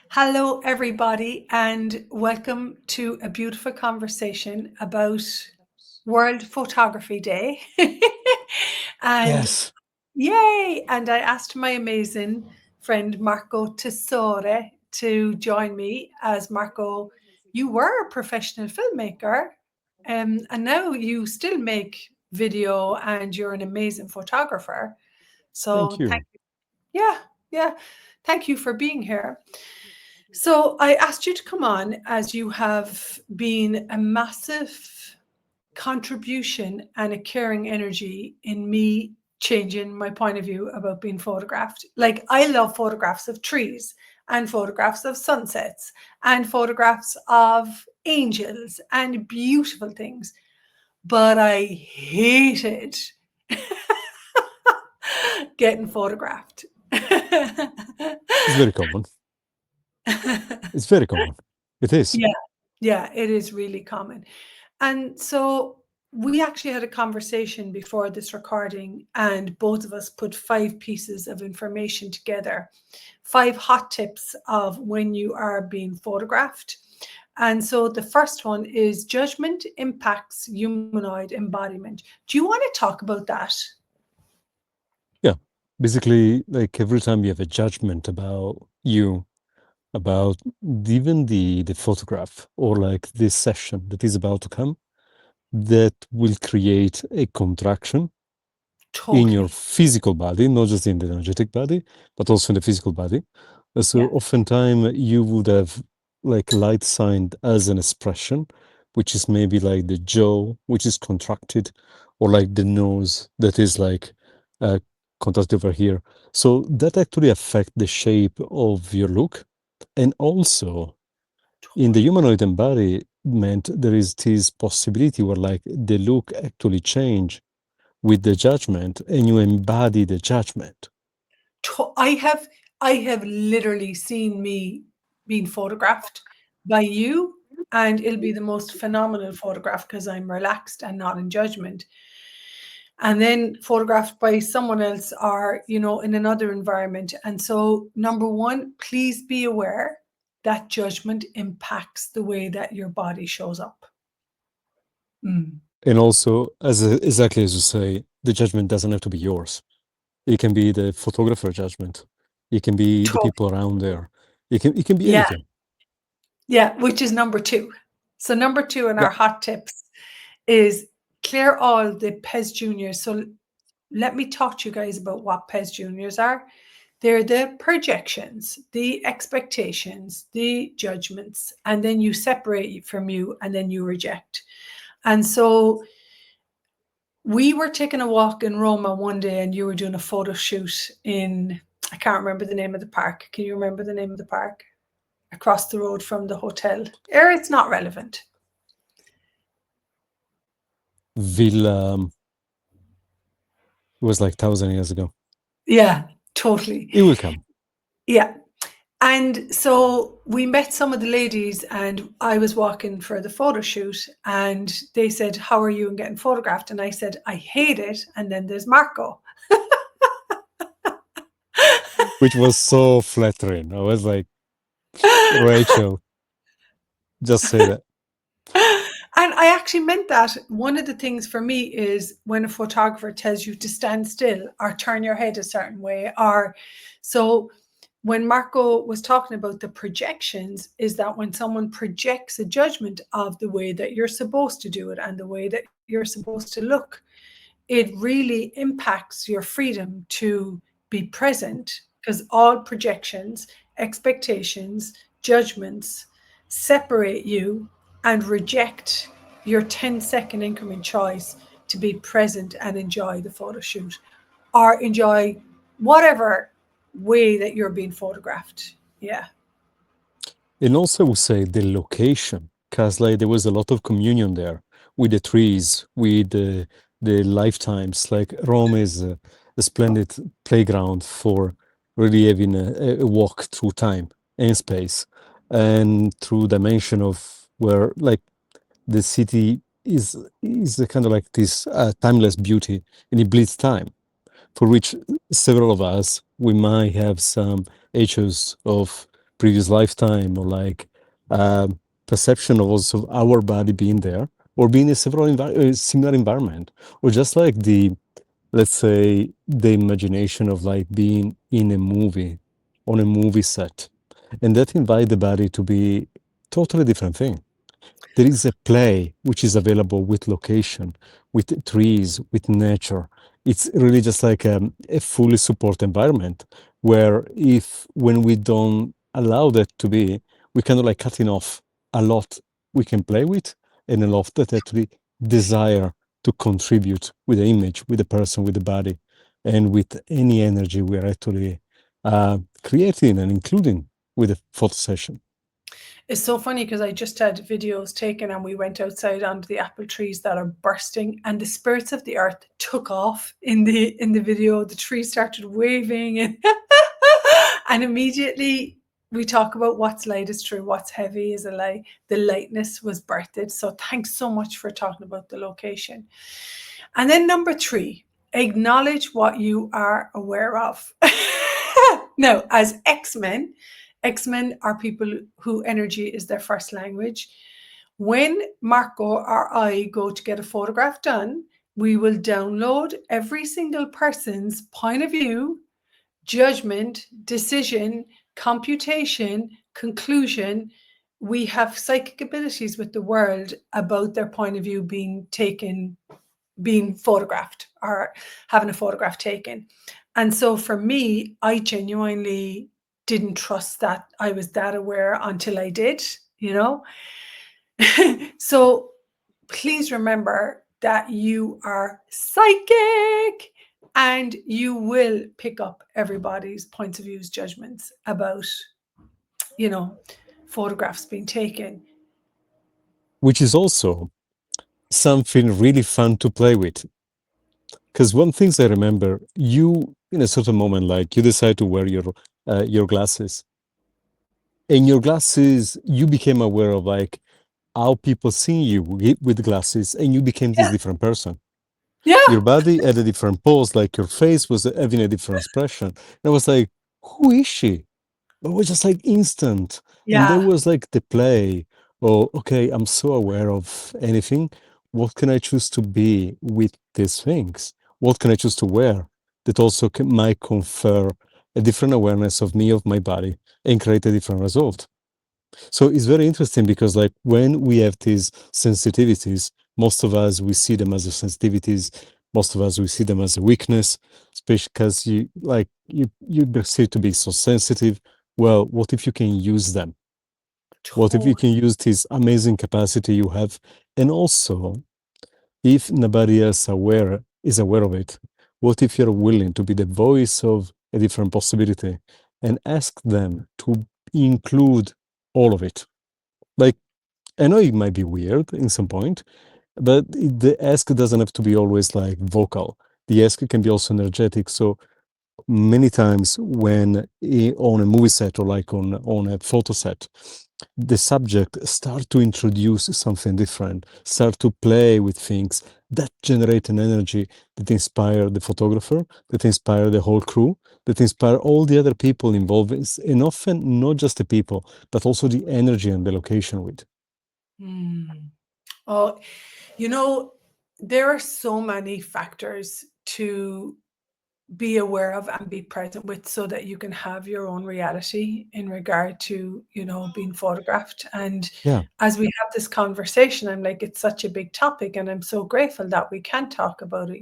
Hello, everybody, and welcome to a beautiful conversation about World Photography Day. And Yes, yay! And I asked my amazing friend Marco Tesore to join me, as Marco, you were a professional filmmaker, and now you still make video and you're an amazing photographer. thank So thank you. you. Yeah, yeah. Thank you for being here. So I asked you to come on as you have been a massive contribution and a caring energy in me changing my point of view about being photographed. Like, I love photographs of trees and photographs of sunsets and photographs of angels and beautiful things, but I hated getting photographed. It's very common. It's very common. It is. Yeah, yeah, it is really common. And so we actually had a conversation before this recording, and both of us put 5 pieces of information together, 5 hot tips of when you are being photographed. And so the first one is judgment impacts humanoid embodiment. Do you want to talk about that? Yeah. Basically, like every time you have a judgment about you, about even the photograph or like this session that is about to come, that will create a contraction in your Totally. physical body, not just in the energetic body, but also in the physical body. So Yeah. oftentimes you would have like light signed as an expression, which is maybe like the jaw, which is contracted, or like the nose that is like uh, contracted over here. So that actually affect the shape of your look. And also in the Totally. humanoid embodiment, there is this possibility where like the look actually change with the judgment and you embody the judgment. I have literally seen me being photographed by you, and it'll be the most phenomenal photograph because I'm relaxed and not in judgment. And then photographed by someone else or, in another environment. And so, number one, please be aware that judgment impacts the way that your body shows up. Mm. And also, exactly as you say, the judgment doesn't have to be yours. It can be the photographer judgment. It can be the To- people around there. It can be Yeah, anything. yeah, which is number two. So, number two in Yeah. our hot tips is clear all the PES juniors. So let me talk to you guys about what PES juniors are. They're the projections, the expectations, the judgments, and then you separate from you and then you reject. And so we were taking a walk in Roma one day and you were doing a photo shoot in, I can't remember the name of the park. Can you remember the name of the park? Across the road from the hotel. It's not relevant. Villa was like 1,000 years ago. Yeah, totally. It will come. Yeah. And so we met some of the ladies, and I was walking for the photo shoot, and they said, "How are you in getting photographed?" And I said, "I hate it." And then there's Marco. Which was so flattering. I was like, Rachel, just say that. And I actually meant that. One of the things for me is when a photographer tells you to stand still or turn your head a certain way, or so when Marco was talking about the projections, is that when someone projects a judgment of the way that you're supposed to do it and the way that you're supposed to look, it really impacts your freedom to be present, because all projections, expectations, judgments separate you and reject your 10-second increment choice to be present and enjoy the photo shoot or enjoy whatever way that you're being photographed. Yeah. And also, I would say the location, because like there was a lot of communion there with the trees, with the lifetimes. Like Rome is a splendid playground for really having a walk through time and space, and through dimension of where like the city is a kind of like this timeless beauty, and it bleeds time, for which several of us we might have some echoes of previous lifetime, or like perception of also our body being there, or being in several similar environment, or just like the, let's say, the imagination of like being in a movie, on a movie set, and that invite the body to be totally different thing. There is a play which is available with location, with trees, with nature. It's really just like a fully support environment where, if when we don't allow that to be, we kind of like cutting off a lot we can play with, and a lot that actually desire to contribute with the image, with the person, with the body, and with any energy we are actually creating and including with a photo session. It's so funny because I just had videos taken and we went outside under the apple trees that are bursting, and the spirits of the earth took off in the video. The trees started waving, and and immediately we talk about what's light is true, what's heavy is a lie. The lightness was birthed. So thanks so much for talking about the location. And then number 3, acknowledge what you are aware of. Now, as X-Men, X-Men are people who energy is their first language. When Marco or I go to get a photograph done, we will download every single person's point of view, judgment, decision, computation, conclusion. We have psychic abilities with the world about their point of view being taken, being photographed, or having a photograph taken. And so for me, I genuinely didn't trust that I was that aware until I did, you know? So please remember that you are psychic and you will pick up everybody's points of views, judgments about, you know, photographs being taken. Which is also something really fun to play with. Because one thing I remember, you in a certain moment, like you decide to wear your glasses. In your glasses, you became aware of like how people see you with glasses, and you became this Yeah. different person. Yeah. Your body had a different pose, like your face was having a different expression. And I was like, who is she? It was just like instant. And there Yeah. was like the play. Oh, okay, I'm so aware of anything. What can I choose to be with these things? What can I choose to wear that also might confer a different awareness of me, of my body, and create a different result? So it's very interesting because, like, when we have these sensitivities, most of us we see them as a sensitivities. Most of us we see them as a weakness, especially because you perceive to be so sensitive. Well, what if you can use them? What if you Totally. can use this amazing capacity you have? And also, if nobody else is aware of it, what if you're willing to be the voice of a different possibility and ask them to include all of it? Like, I know it might be weird in some point, but the ask doesn't have to be always like vocal. The ask can be also energetic. So many times when on a movie set, or like on a photo set, the subject start to introduce something different, start to play with things that generate an energy that inspire the photographer, that inspire the whole crew, that inspire all the other people involved, and often not just the people, but also the energy and the location with. Mm. Oh, you know, there are so many factors to be aware of and be present with so that you can have your own reality in regard to, being photographed. And Yeah. as we have this conversation, I'm like, it's such a big topic, and I'm so grateful that we can talk about it.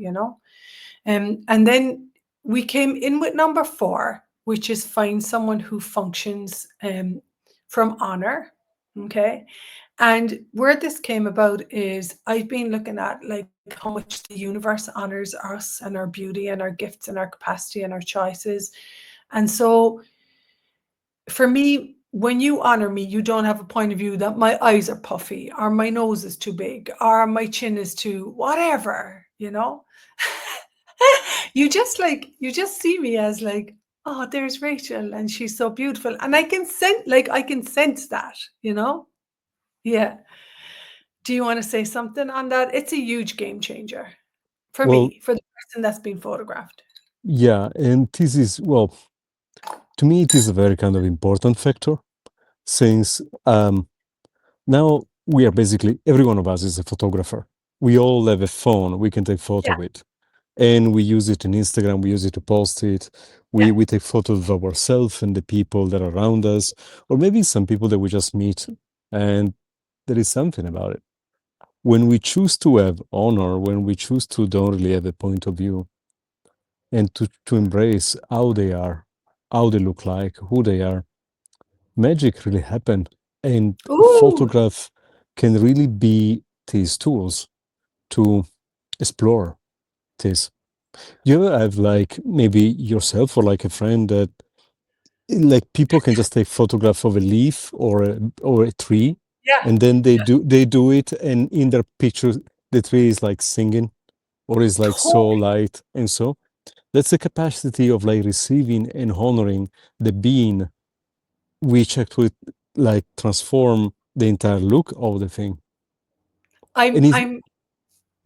And then we came in with number 4, which is find someone who functions from honor. Okay. And where this came about is I've been looking at like how much the universe honors us and our beauty and our gifts and our capacity and our choices. And so for me, when you honor me, you don't have a point of view that my eyes are puffy or my nose is too big or my chin is too whatever. You just see me as like, oh, there's Rachel and she's so beautiful. And I can sense that. Yeah. Do you want to say something on that? It's a huge game changer for Well, me, for the person that's being photographed. yeah, and this is, well, To me, it is a very kind of important factor since now we are basically every one of us is a photographer. We all have a phone. We can take photo Yeah, of it, and we use it in Instagram. We use it to post it. yeah. We take photos of ourselves and the people that are around us, or maybe some people that we just meet. And there is something about it when we choose to have honor, when we choose to don't really have a point of view, and to embrace how they are, how they look like, who they are. Magic really happen, and Ooh, photograph can really be these tools to explore this. You ever have like maybe yourself or like a friend that like people can just take photograph of a leaf or a tree, yeah, and then yeah. they do it, and in their picture the tree is like singing or is like so Totally. light, and so that's the capacity of like receiving and honoring the being, which actually like transform the entire look of the thing. And I'm it's I'm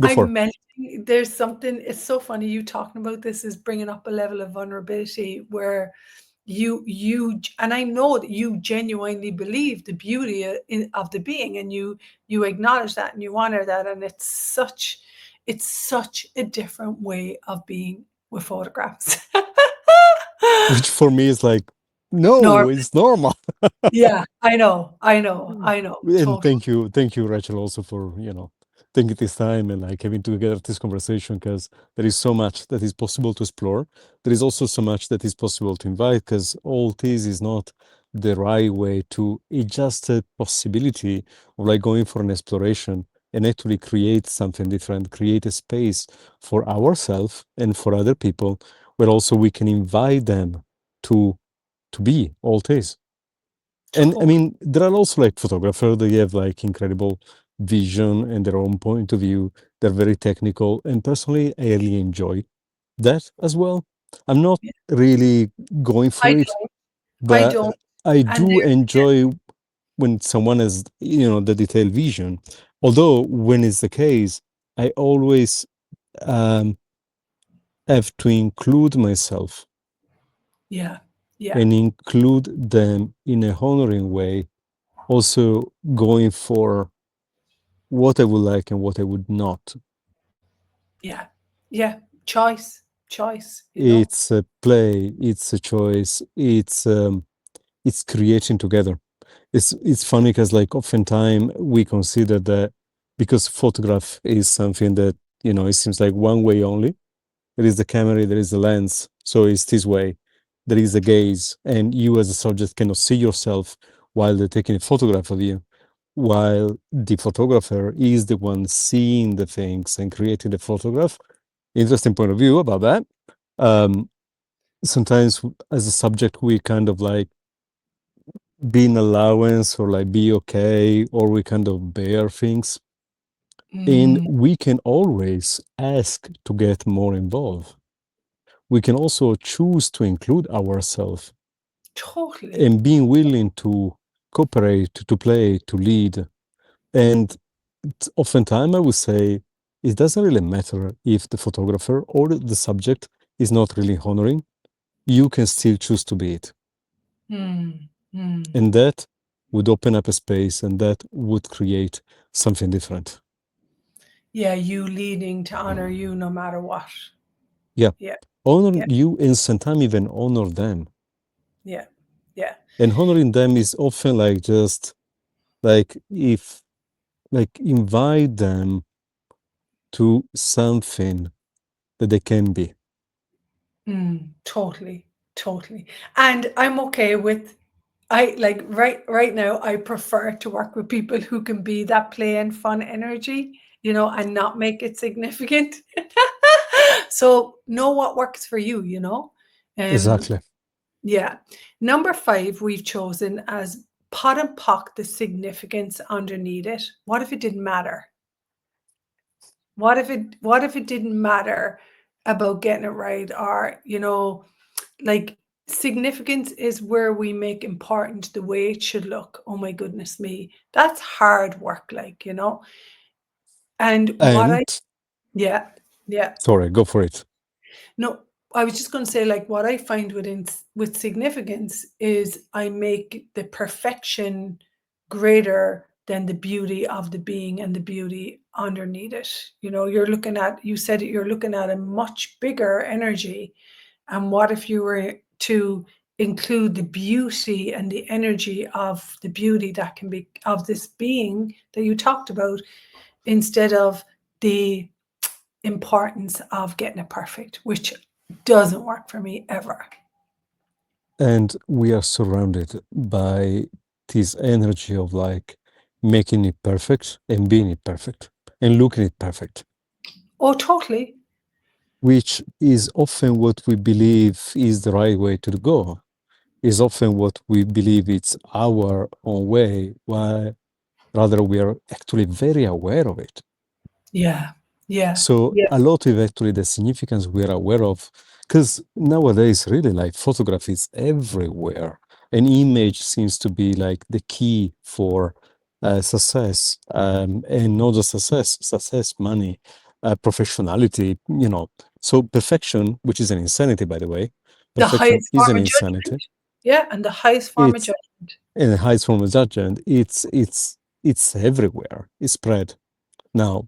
go for I'm melting. There's something, it's so funny you talking about this is bringing up a level of vulnerability where and I know that you genuinely believe the beauty of the being, and you acknowledge that and you honor that, and it's such a different way of being with photographs. which for me is like Nor no, it's normal. Yeah, I know, I know, Mm. I know, And totally. thank you, Rachel, also for taking this time and like having together this conversation because there is so much that is possible to explore. There is also so much that is possible to invite because all this is not the right way to. It's just a possibility of like going for an exploration and actually create something different, create a space for ourselves and for other people, where also we can invite them to be all this. And I Totally. mean, there are also like photographers, they have like incredible vision and their own point of view. They're very technical. And personally, I really enjoy that as well. I'm not Yeah, really going I for it, don't, I but don't, I and do enjoy when someone has, the detailed vision. Although when it's the case, I always um, have to include myself yeah, yeah, and include them in a honoring way, also going for what I would like and what I would not. yeah, yeah, choice. It's a play, it's a choice, it's creating together. It's funny because like oftentimes we consider that because photograph is something that it seems like one way only. There is the camera, there is the lens, so it's this way. There is the gaze, and you as a subject cannot see yourself while they're taking a photograph of you, while the photographer is the one seeing the things and creating the photograph. Interesting point of view about that. Um, Sometimes as a subject, we kind of like be in allowance or like be okay, or we kind of bear things. And Mm, we can always ask to get more involved. We can also choose to include ourselves totally. and being willing to cooperate, to play, to lead. And oftentimes I would say it doesn't really matter if the photographer or the subject is not really honoring. You can still choose to be it. Mm, mm. And that would open up a space and that would create something different. Yeah, you leading to honor you no matter what. Yeah. Yeah, Honor yeah, you and sometimes even honor them. yeah, yeah. And honoring them is often like just like if like invite them to something that they can be. Totally, totally. And I'm okay with, I like right now I prefer to work with people who can be that play and fun energy, and not make it significant. So know what works for you. Um, Exactly. yeah. Number five, we've chosen as pot and pock the significance underneath it. What if it didn't matter? What if it didn't matter about getting it right? Or, like, significance is where we make important the way it should look. Oh my goodness me. That's hard work, And what I And yeah, yeah. sorry, go for it. No, I was just going to say, like, what I find with significance is I make the perfection greater than the beauty of the being and the beauty underneath it. You know, you said it, you're looking at a much bigger energy. And what if you were to include the beauty and the energy of the beauty that can be of this being that you talked about, instead of the importance of getting it perfect, which doesn't work for me ever. And we are surrounded by this energy of like making it perfect and being it perfect and looking it perfect, Oh, totally. which is often what we believe is the right way to go, is often what we believe it's our own way, while rather we are actually very aware of it. Yeah. Yeah. So Yeah. a lot of actually the significance we are aware of, because nowadays really like photography is everywhere. An image seems to be like the key for success, and not just success, money, professionality, you know. So perfection, which is an insanity, by the way, The perfection highest is form an of insanity. judgment. Yeah. And the highest form of It's judgment. in the highest form of judgment. It's everywhere. It's spread. Now,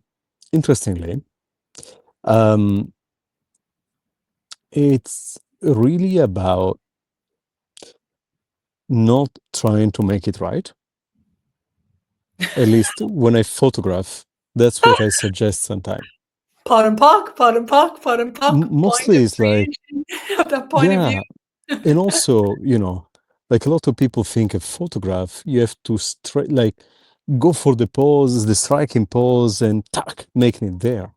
interestingly, um, it's really about not trying to make it right. At least when I photograph, that's what I suggest sometimes. Pot and pock, pot and pock, pot and pock. Point Mostly of it's like, creation of that point of view. yeah. And also, you know, like a lot of people think a photograph, you have to like go for the pose, the striking pose, and tack, making it there.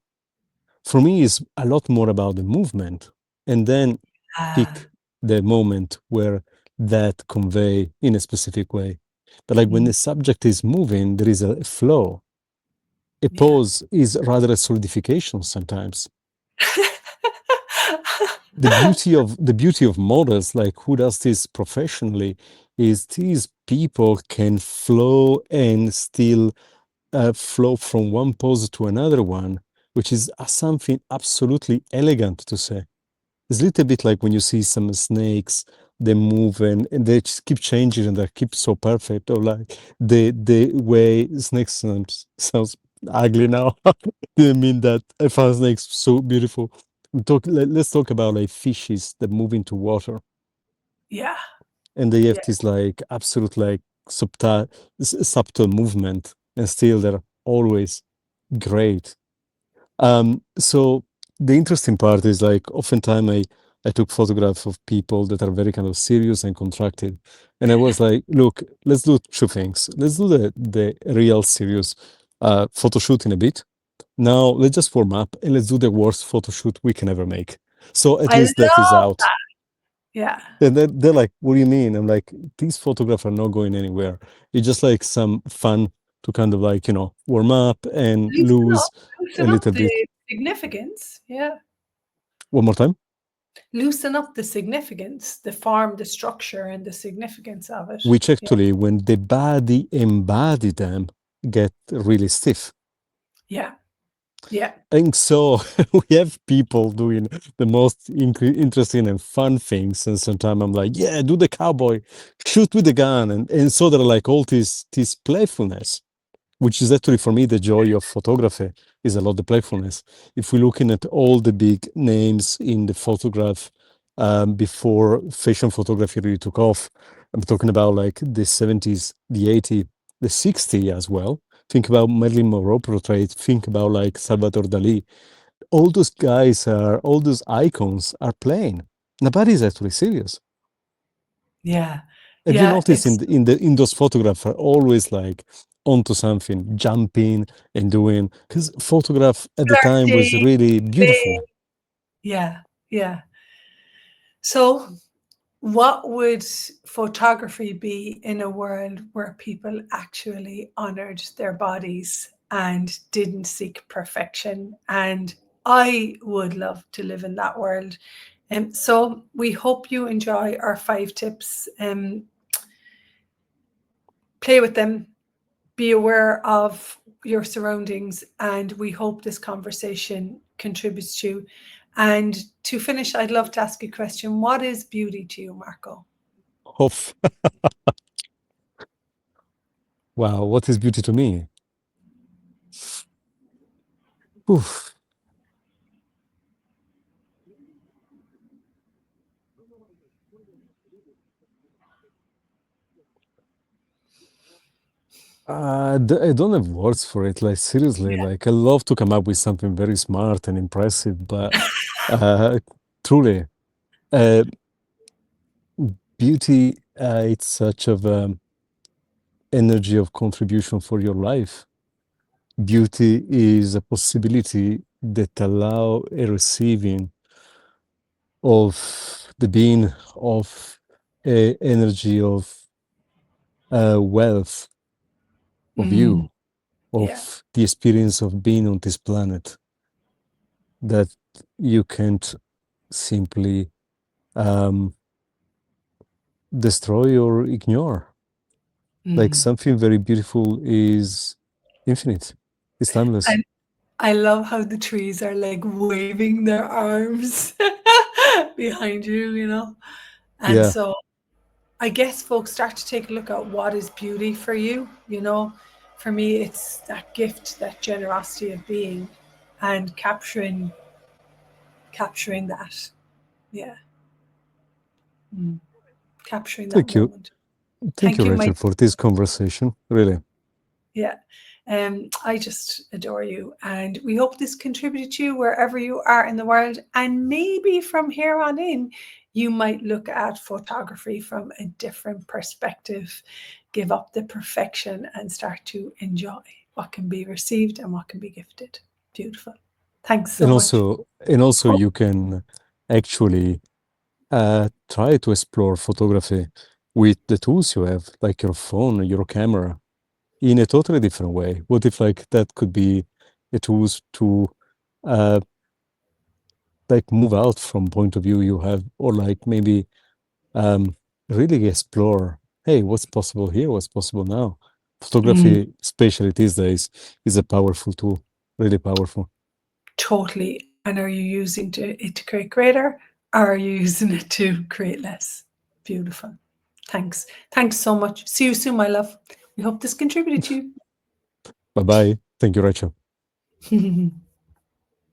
For me, it's a lot more about the movement, and then Ah, pick the moment where that convey in a specific way. But like when mm, the subject is moving, there is a flow. A yeah. pose is rather a solidification sometimes. The beauty of models, like who does this professionally, is these people can flow and still flow from one pose to another one, which is something absolutely elegant to say. It's a little bit like when you see some snakes, they move and they just keep changing and they keep so perfect. Or like the way snakes sounds ugly now. Didn't mean that. I found snakes so beautiful. Let's talk about like fishes that move into water Yeah. and they have Yeah. this like absolute like subtle movement and still they're always great. So the interesting part is like oftentimes I took photographs of people that are very kind of serious and contracted. And I was like, look, let's do two things. Let's do the real serious photo shoot in a bit. Now let's just warm up and let's do the worst photo shoot we can ever make. So at I least that is love out. that. Yeah. And they're like, what do you mean? I'm like, these photographs are not going anywhere. It's just like some fun to kind of like, warm up and Loosen up. lose a Loosen up little the bit. significance. Yeah. One more time. Loosen up the significance, the form, the structure, and the significance of it. Which Yeah. actually, when the body embody them, get really stiff. Yeah. Yeah. And so we have people doing the most interesting and fun things. And sometimes I'm like, yeah, do the cowboy, shoot with the gun. And so there are like all this playfulness, which is actually for me the joy of photography is a lot the playfulness. If we're looking at all the big names in the photograph before fashion photography really took off, I'm talking about like the 70s, the 80s, the 60s as well. Think about Marilyn Monroe portrait. Think about like Salvador Dali. All those icons are playing. Nobody's actually serious. Yeah. Have you Yeah. noticed in those photographs are always like onto something, jumping and doing because photograph at the time was Flirty, really play. beautiful. Yeah. Yeah. So, what would photography be in a world where people actually honored their bodies and didn't seek perfection? And I would love to live in that world. And so we hope you enjoy our 5 tips. Play with them, be aware of your surroundings, and we hope this conversation contributes to you. And to finish, I'd love to ask you a question. What is beauty to you, Marco? Of wow, what is beauty to me? Oof. I don't have words for it. Like seriously, Yeah. like I love to come up with something very smart and impressive, but uh, truly, uh, beauty, it's such of energy of contribution for your life. Beauty is a possibility that allow a receiving of the being of a energy of wealth of Mm, you, yeah. of the experience of being on this planet that you can't simply um, destroy or ignore. Like Mm. something very beautiful is infinite, it's timeless. And I love how the trees are like waving their arms behind you, you know? And Yeah, so I guess folks start to take a look at what is beauty for you, you know? For me, it's that gift, that generosity of being and capturing that. Yeah. Mm. Capturing that thank you. moment. Thank you, Thank you, my Rachel, for this conversation. Really. yeah. I just adore you. And we hope this contributed to you wherever you are in the world. And maybe from here on in, you might look at photography from a different perspective, give up the perfection and start to enjoy what can be received and what can be gifted. Beautiful. Thanks so much. And also you can actually try to explore photography with the tools you have, like your phone, your camera, in a totally different way. What if like that could be a tools to uh, like move out from point of view you have, or like maybe um, really explore, hey, what's possible here? What's possible now? Mm, Photography, especially these days, is a powerful tool, really powerful. totally. And are you using it to create greater, or are you using it to create less? Beautiful. Thanks. Thanks so much. See you soon, my love. We hope this contributed to Bye bye. Thank you, Rachel. you.